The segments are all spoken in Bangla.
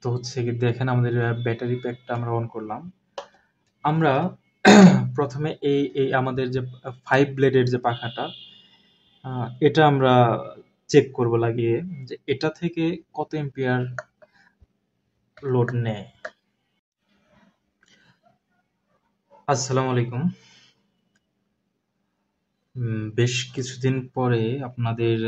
তো হচ্ছে কি দেখেন আমাদের ব্যাটারি প্যাকটা আমরা অন করলাম। আমরা প্রথমে এই আমাদের যে 5 ব্লেডের যে পাখাটা এটা আমরা চেক করব লাগিয়ে যে এটা থেকে কত এম্পিয়ার লোড নেয়। আসসালামু আলাইকুম। বেশ কিছুদিন পরে আপনাদের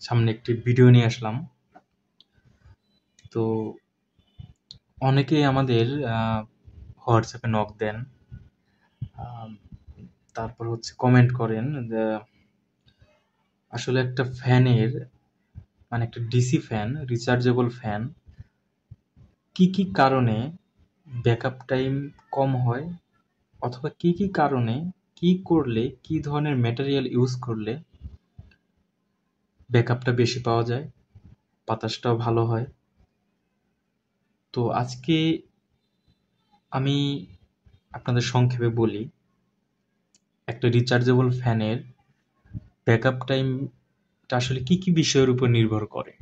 সামনে একটি ভিডিও নিয়ে আসলাম। তো অনেকেই আমাদের হোয়াটসঅ্যাপে নক দেন, তারপর হচ্ছে কমেন্ট করেন যে আসলে একটা ফ্যানের মানে একটা ডিসি ফ্যান, রিচার্জেবল ফ্যান কি কি কারণে ব্যাকআপ টাইম কম হয়, অথবা কি কি কারণে কি করলে, কি ধরনের ম্যাটেরিয়াল ইউজ করলে ব্যাকআপটা বেশি পাওয়া যায়, বাতাসটাও ভালো হয়। তো আজকে আমি আপনাদের সংক্ষেপে বলি একটা রিচার্জেবল ফ্যানের ব্যাকআপ টাইমটা আসলে কি কি বিষয়ের উপর নির্ভর করে।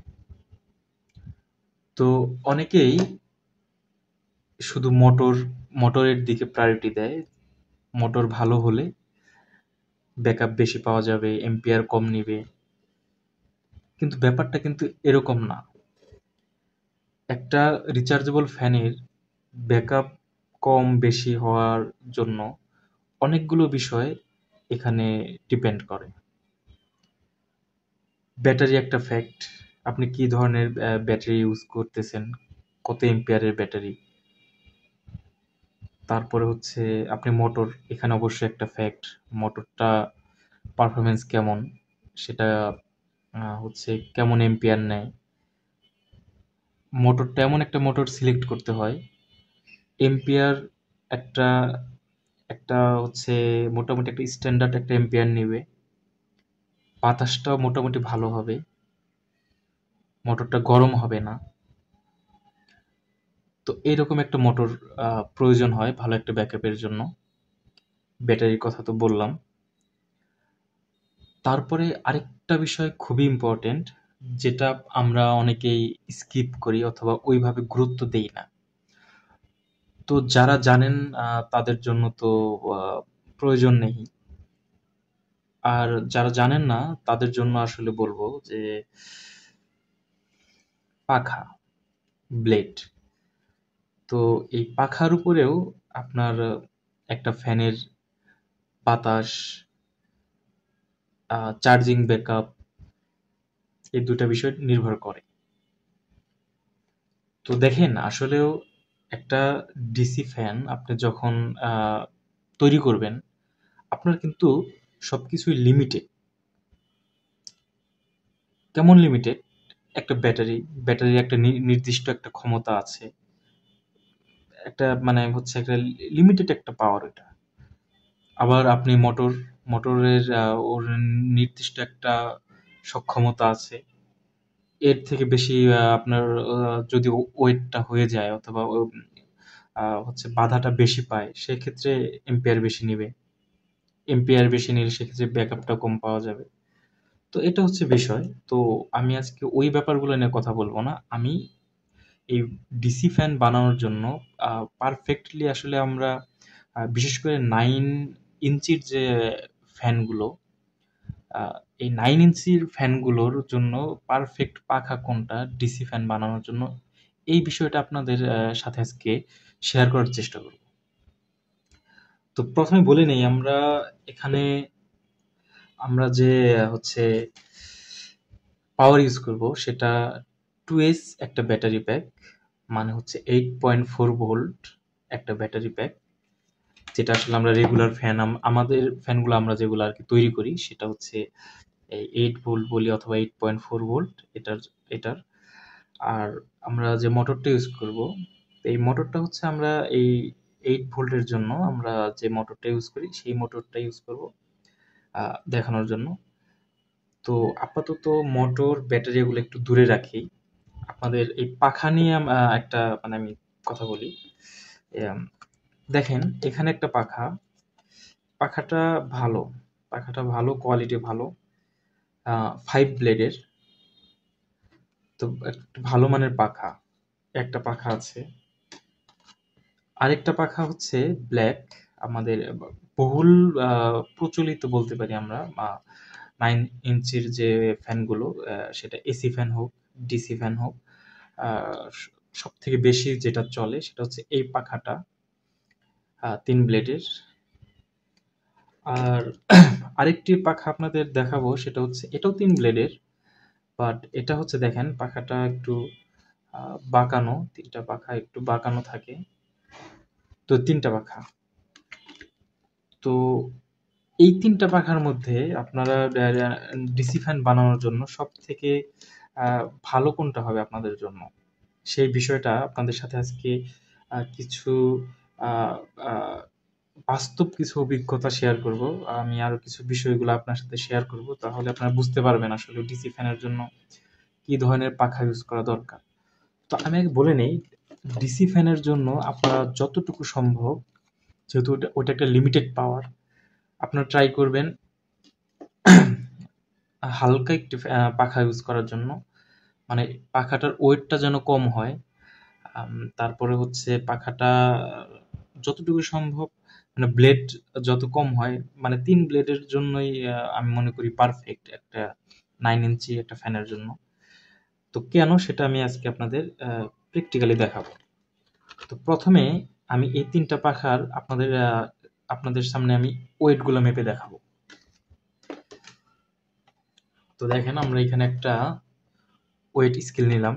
তো অনেকেই শুধু মোটরের দিকে প্রায়োরিটি দেয়, মোটর ভালো হলে ব্যাকআপ বেশি পাওয়া যাবে, এম্পিয়ার কম নিবে। কিন্তু ব্যাপারটা কিন্তু এরকম না। একটা রিচার্জেবল ফ্যানের ব্যাকআপ কম বেশি হওয়ার জন্য অনেকগুলো বিষয় এখানে ডিপেন্ড করে। ব্যাটারি একটা ফ্যাক্ট, আপনি কি ধরনের ব্যাটারি ইউজ করতেছেন, কত এম্পিয়ারের ব্যাটারি। তারপরে হচ্ছে আপনি মোটর, এখানে অবশ্যই একটা ফ্যাক্ট, মোটরটা পারফরমেন্স কেমন, সেটা হচ্ছে কেমন এম্পিয়ার নেয়। মোটরটা এমন একটা মোটর সিলেক্ট করতে হয়, এম্পিয়ার একটা একটা হচ্ছে মোটামুটি একটা স্ট্যান্ডার্ড একটা এম্পিয়ার নেবে, বাতাসটাও মোটামুটি ভালো হবে, মোটরটা গরম হবে না। তো এরকম একটা মোটর প্রয়োজন হয় ভালো একটা ব্যাকআপের জন্য। ব্যাটারির কথা তো বললাম। তারপরে আরেকটা বিষয় খুবই ইম্পর্টেন্ট, যেটা আমরা অনেকেই স্কিপ করি অথবা ওইভাবে গুরুত্ব দেই না। তো যারা জানেন তাদের জন্য তো প্রয়োজন নেই, আর যারা জানেন না তাদের জন্য আসলে বলবো যে পাখা, ব্লেড। তো এই পাখার উপরেও আপনার একটা ফ্যানের বাতাস, চার্জিং ব্যাকআপ, এই দুটা বিষয় নির্ভর করে। তো দেখেন আসলেও একটা ডিসি ফ্যান আপনি যখন তৈরি করবেন, আপনার কিন্তু সবকিছুই লিমিটেড। কেমন লিমিটেড? একটা ব্যাটারির একটা নির্দিষ্ট একটা ক্ষমতা আছে, একটা মানে হচ্ছে একটা লিমিটেড একটা পাওয়ার এটা। আবার আপনি মোটরের ওর নির্দিষ্ট একটা সক্ষমতা আছে। এর থেকে বেশি আপনার যদি ওয়েটটা হয়ে যায় অথবা হচ্ছে বাধাটা বেশি পায়, সেক্ষেত্রে এম্পিয়ার বেশি নিবে। এম্পিয়ার বেশি নিলে সেক্ষেত্রে ব্যাকআপটা কম পাওয়া যাবে। তো এটা হচ্ছে বিষয়। তো আমি আজকে ওই ব্যাপারগুলো নিয়ে কথা বলবো না। আমি এই ডিসি ফ্যান বানানোর জন্য পারফেক্টলি আসলে আমরা বিশেষ করে 9 ইঞ্চির যে ফ্যানগুলো, এই 9 ইঞ্চির ফ্যানগুলোর জন্য পারফেক্ট পাখা কোনটা ডিসি ফ্যান বানানোর জন্য, এই বিষয়টা আপনাদের সাথে আজকে শেয়ার করার চেষ্টা করব। তো প্রথমে বলে নেই এখানে আমরা যে হচ্ছে পাওয়ার ইউজ করব সেটা 2S একটা ব্যাটারি প্যাক, মানে হচ্ছে 8.4 ভোল্ট একটা ব্যাটারি প্যাক, যেটা আসলে আমরা রেগুলার ফ্যান, আমাদের ফ্যানগুলো আমরা যেগুলো আর কি তৈরি করি সেটা হচ্ছে এই 8 ভোল্ট বলি অথবা 8.4 ভোল্ট এটার। আর আমরা যে মোটরটা ইউজ করব, এই মোটরটা হচ্ছে আমরা এই 8 ভোল্টের জন্য আমরা যে মোটরটা ইউজ করি সেই মোটরটা ইউজ করব দেখানোর জন্য। তো আপাতত মোটর ব্যাটারি এগুলো একটু দূরে রাখি। আপনাদের এই পাখা নিয়ে একটা মানে আমি কথা বলি। এম, দেখেন এখানে একটা পাখাটা ভালো, পাখাটা ভালো, কোয়ালিটি ভালো, 5 ব্লেডের। তো একটা ভালো মানের পাখা। একটা পাখা আছে। আরেকটা পাখা হচ্ছে ব্ল্যাক, আমাদের বহুল প্রচলিত বলতে পারি আমরা 9 ইঞ্চির যে ফ্যানগুলো, সেটা এসি ফ্যান হোক, ডিসি ফ্যান হোক, সব থেকে বেশি যেটা চলে সেটা হচ্ছে এই পাখাটা, 3 ব্লেডের। আর আরেকটি পাখা আপনাদের দেখাবো, সেটা হচ্ছে এটাও 3 ব্লেডের, বাট এটা হচ্ছে দেখেন পাখাটা একটু বাঁকানো, 3টা পাখা একটু বাঁকানো থাকে। তো 3টা পাখা, তো এই 3টা পাখার মধ্যে আপনারা ডিসি ফ্যান বানানোর জন্য সব থেকে ভালো কোনটা হবে আপনাদের জন্য, সেই বিষয়টা আপনাদের সাথে আজকে কিছু আহ, আহ, বাস্তব কিছু অভিজ্ঞতা শেয়ার করব। আমি আরো কিছু বিষয়গুলো আপনার সাথে শেয়ার করব, তাহলে আপনারা বুঝতে পারবেন আসলে ডিসি ফ্যানের জন্য কি ধরনের পাখা ইউজ করা দরকার। তো আমি আগে বলে নেই, ডিসি ফ্যানের জন্য আপনারা যতটুকু সম্ভব, যেহেতু ওটা একটা লিমিটেড পাওয়ার, আপনারা ট্রাই করবেন হালকা একটি পাখা ইউজ করার জন্য, মানে পাখাটার ওয়েটটা যেন কম হয়। তারপরে হচ্ছে পাখাটা যতটুকু সম্ভব মানে ব্লেড যত কম হয়, মানে 3 ব্লেডের জন্যই আমি মনে করি পারফেক্ট একটা 9 ইঞ্চি একটা ফ্যানের জন্য। তো কেন সেটা আমি আজকে আপনাদের প্র্যাকটিক্যালি দেখাবো। তো প্রথমে আমি এই 3টা পাখার আপনাদের সামনে আমি ওয়েটগুলো মেপে দেখাবো। তো দেখেন আমরা এখানে একটা ওয়েট স্কেল নিলাম।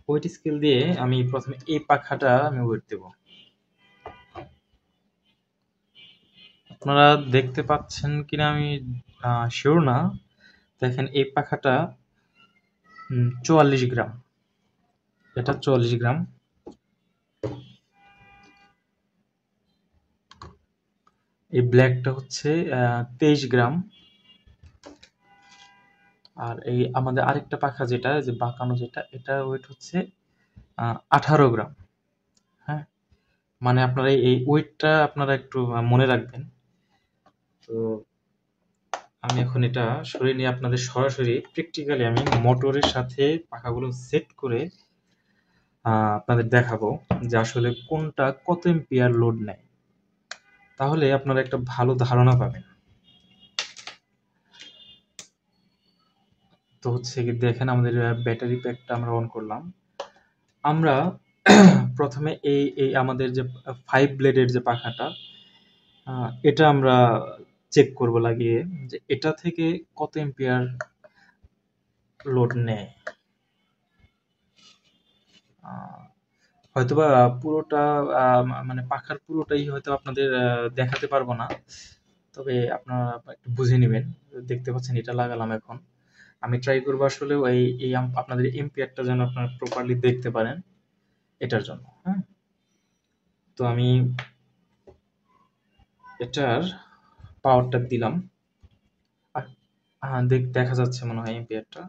ওয়েট স্কেল দিয়ে আমি প্রথমে এই পাখাটা আমি ওয়েট দেব। আপনারা দেখতে পাচ্ছেন কিনা আমি শিওর না। দেখেন এই পাখাটা 44 গ্রাম, এটা 44 গ্রাম। এই ব্ল্যাকটা হচ্ছে 23 গ্রাম। আর এই আমাদের আরেকটা পাখা যেটা যে বাঁকানো যেটা, এটা ওয়েট হচ্ছে 18 গ্রাম। হ্যাঁ, মানে আপনারা এই ওয়েটটা আপনারা একটু মনে রাখবেন। তো আমি এখন এটা সরিয়ে নিয়ে আপনাদের সরাসরি প্র্যাকটিক্যালি আমি মোটরের সাথে পাখাগুলো সেট করে আপনাদের দেখাবো যে আসলে কোনটা কত এম্পিয়ার লোড নেয়, তাহলে আপনারা একটা ভালো ধারণা পাবেন। তো হচ্ছে কি দেখেন আমাদের ব্যাটারি প্যাকটা আমরা অন করলাম। আমরা প্রথমে এই এই আমাদের যে 5 ব্লেডের যে পাখাটা, এটা আমরা চেক করব লাগিয়ে যে এটা থেকে কত এম্পিয়ার লোড নেয়। হয়তোবা পুরোটা মানে পাখার পুরোটাই হয়তো আপনাদের দেখাতে পারবো না, তবে আপনারা একটু বুঝে নেবেন। দেখতে পাচ্ছেন এটা লাগালাম এখন, আমি ট্রাই করবো আসলে এই আপনাদের এম্পিয়ারটা যেন আপনারা প্রপারলি দেখতে পারেন এটার জন্য। হ্যাঁ, তো আমি এটার পাওয়ারটা দিলাম। হ্যাঁ, দেখা যাচ্ছে মনে হয় এম্পিয়ারটা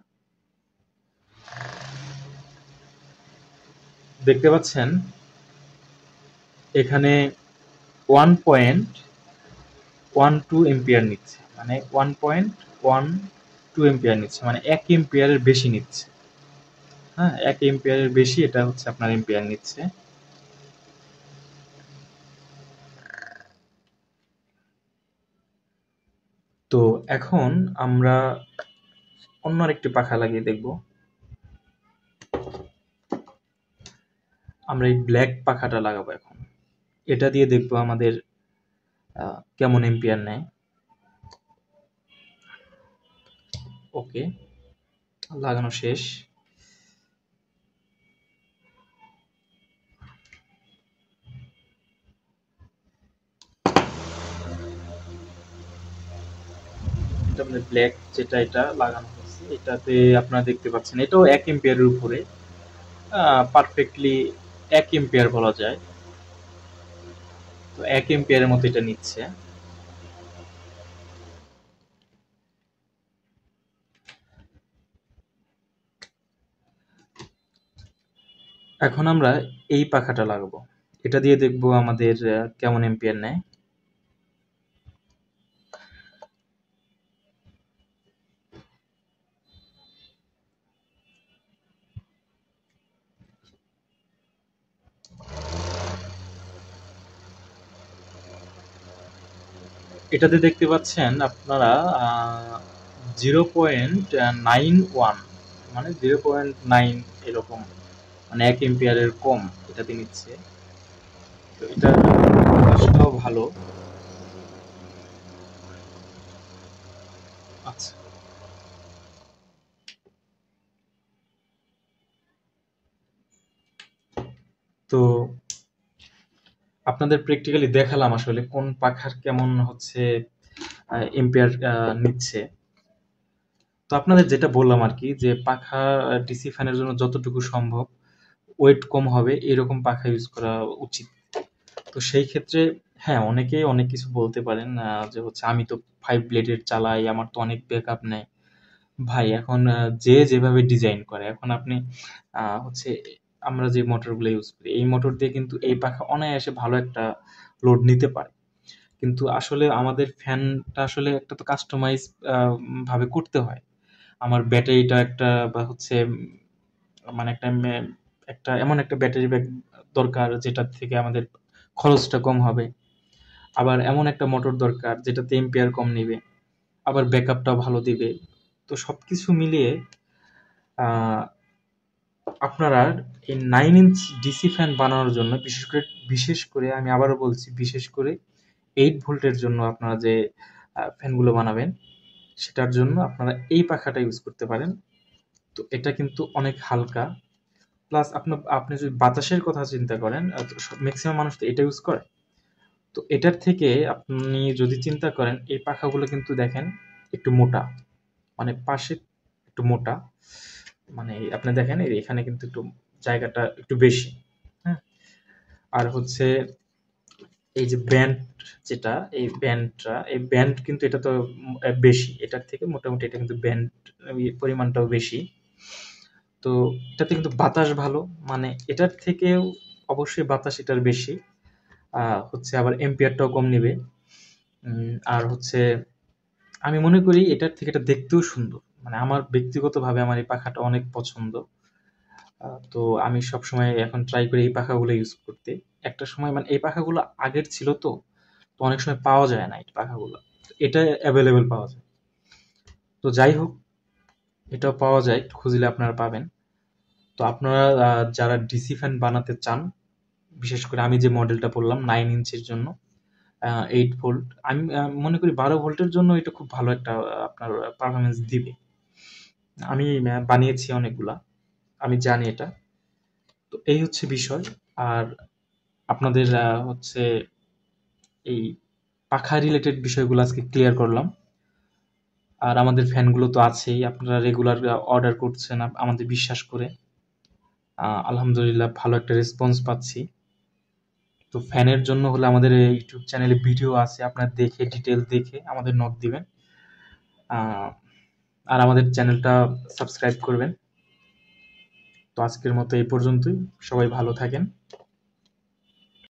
দেখতে পাচ্ছেন এখানে 1.12 এম্পিয়ার নিচ্ছে, মানে 1.12 এম্পিয়ার নিচ্ছে, মানে 1 এম্পিয়ারের বেশি নিচ্ছে। হ্যাঁ, 1 এম্পিয়ারের বেশি এটা হচ্ছে আপনার এম্পিয়ার নিচ্ছে। তো এখন আমরা অন্য আরেকটি পাখা লাগিয়ে দেখব। আমরা এই ব্ল্যাক পাখাটা লাগাবো এখন, এটা দিয়ে দেখবো আমাদের কেমন এম্পিয়ার নেয়। ওকে, লাগানো শেষ। এটা আমাদের ব্ল্যাক যেটা এটা লাগানো হচ্ছে, এটাতে আপনারা দেখতে পাচ্ছেন এটাও 1 এম্পিয়ারের উপরে, পারফেক্টলি 1 এম্পিয়ার বলা যায়। তো 1 এম্পিয়ারের মতো এটা নিচ্ছে। এখন আমরা এই পাখাটা লাগাবো, এটা দিয়ে দেখবো আমাদের কেমন এম্পিয়ার নেয়। এটাতে দেখতে পাচ্ছেন আপনারা 0.91, মানে 0.9 এরকম, মানে 1 এম্পিয়ারের কম এটাতে নিচ্ছে। তো এটার বাতাসটাও ভালো। আচ্ছা, তো আপনাদের প্র্যাকটিক্যালি দেখালাম আসলে কোন পাখার কেমন হচ্ছে এম্পিয়ার নিচ্ছে। তো আপনাদের যেটা বললাম আর কি, যে পাখা ডিসি ফ্যানের জন্য যতটুকু সম্ভব ওয়েট কম হবে এরকম পাখা ইউজ করা উচিত। তো সেই ক্ষেত্রে হ্যাঁ, অনেকেই অনেক কিছু বলতে পারেন, যে হচ্ছে আমি তো 5 ব্লেডের চালাই, আমার তো অনেক ব্যাকআপ নেয়। ভাই এখন যে যেভাবে ডিজাইন করে, এখন আপনি হচ্ছে আমরা যে মোটরগুলো ইউজ করি এই মোটর দিয়ে কিন্তু এই পাখা অনায়াসে ভালো একটা লোড নিতে পারে। কিন্তু আসলে আমাদের ফ্যানটা আসলে একটা তো কাস্টমাইজ ভাবে করতে হয়। আমার ব্যাটারিটা একটা বা হচ্ছে মানে একটা এমন একটা ব্যাটারি ব্যাগ দরকার যেটার থেকে আমাদের খরচটা কম হবে। আবার এমন একটা মোটর দরকার যেটাতে এম্পিয়ার কম নিবে, আবার ব্যাকআপটাও ভালো দিবে। তো সবকিছু মিলিয়ে আহ, আপনারা এই 9 ইঞ্চ ডিসি ফ্যান বানানোর জন্য, বিশেষ করে আমি আবারও বলছি, বিশেষ করে 8 ভোল্টের জন্য আপনারা যে ফ্যানগুলো বানাবেন সেটার জন্য আপনারা এই পাখাটা ইউজ করতে পারেন। তো এটা কিন্তু অনেক হালকা, প্লাস আপনি যদি বাতাসের কথা চিন্তা করেন, ম্যাক্সিমাম মানুষ তো এটা ইউজ করে। তো এটার থেকে আপনি যদি চিন্তা করেন, এই পাখাগুলো কিন্তু দেখেন একটু মোটা, মানে পাশে একটু মোটা, মানে আপনি দেখেন এখানে কিন্তু একটু জায়গাটা একটু বেশি। হ্যাঁ, আর হচ্ছে এই যে ব্যান্ড, যেটা এই ব্যান্ড কিন্তু এটা তো বেশি, এটার থেকে মোটামুটি এটা কিন্তু ব্যান্ড পরিমাণটাও বেশি। তো এটাতে কিন্তু বাতাস ভালো, মানে এটার থেকেও অবশ্যই বাতাস এটার বেশি। হচ্ছে আবার এম্পিয়ারটাও কম নিবে। আর হচ্ছে আমি মনে করি এটার থেকে এটা দেখতেও সুন্দর। মানে আমার ব্যক্তিগতভাবে আমার এই পাখাটা অনেক পছন্দ। তো আমি সবসময় এখন ট্রাই করি এই পাখাগুলো ইউজ করতে। একটা সময় মানে এই পাখাগুলো আগের ছিল, তো তো অনেক সময় পাওয়া যায় না এই পাখাগুলো। এটা অ্যাভেলেবেল পাওয়া যায়। তো যাই হোক, এটাও পাওয়া যায়, একটু খুঁজলে আপনারা পাবেন। তো আপনারা যারা ডিসি ফ্যান বানাতে চান, বিশেষ করে আমি যে মডেলটা বললাম 9 ইঞ্চের জন্য 8 ভোল্ট, আমি মনে করি 12 ভোল্টের জন্য এটা খুব ভালো একটা আপনার পারফরমেন্স দিবে। আমি বানিয়েছি অনেকগুলা, আমি জানি এটা। তো এই হচ্ছে বিষয়। আর আপনাদের হচ্ছে এই পাখা রিলেটেড বিষয়গুলো আজকে ক্লিয়ার করলাম। আর আমাদের ফ্যানগুলো তো আছেই, আপনারা রেগুলার অর্ডার করছেন আমাদের বিশ্বাস করে। আলহামদুলিল্লাহ ভালো একটা রেসপন্স পাচ্ছি। তো ফ্যানের জন্য হলে আমাদের ইউটিউব চ্যানেলে ভিডিও আছে, আপনারা দেখে ডিটেল দেখে আমাদের নক দিবেন। আহ, আর আমাদের চ্যানেলটা সাবস্ক্রাইব করবেন। তো আজকের মতো এই পর্যন্তই, সবাই ভালো থাকেন।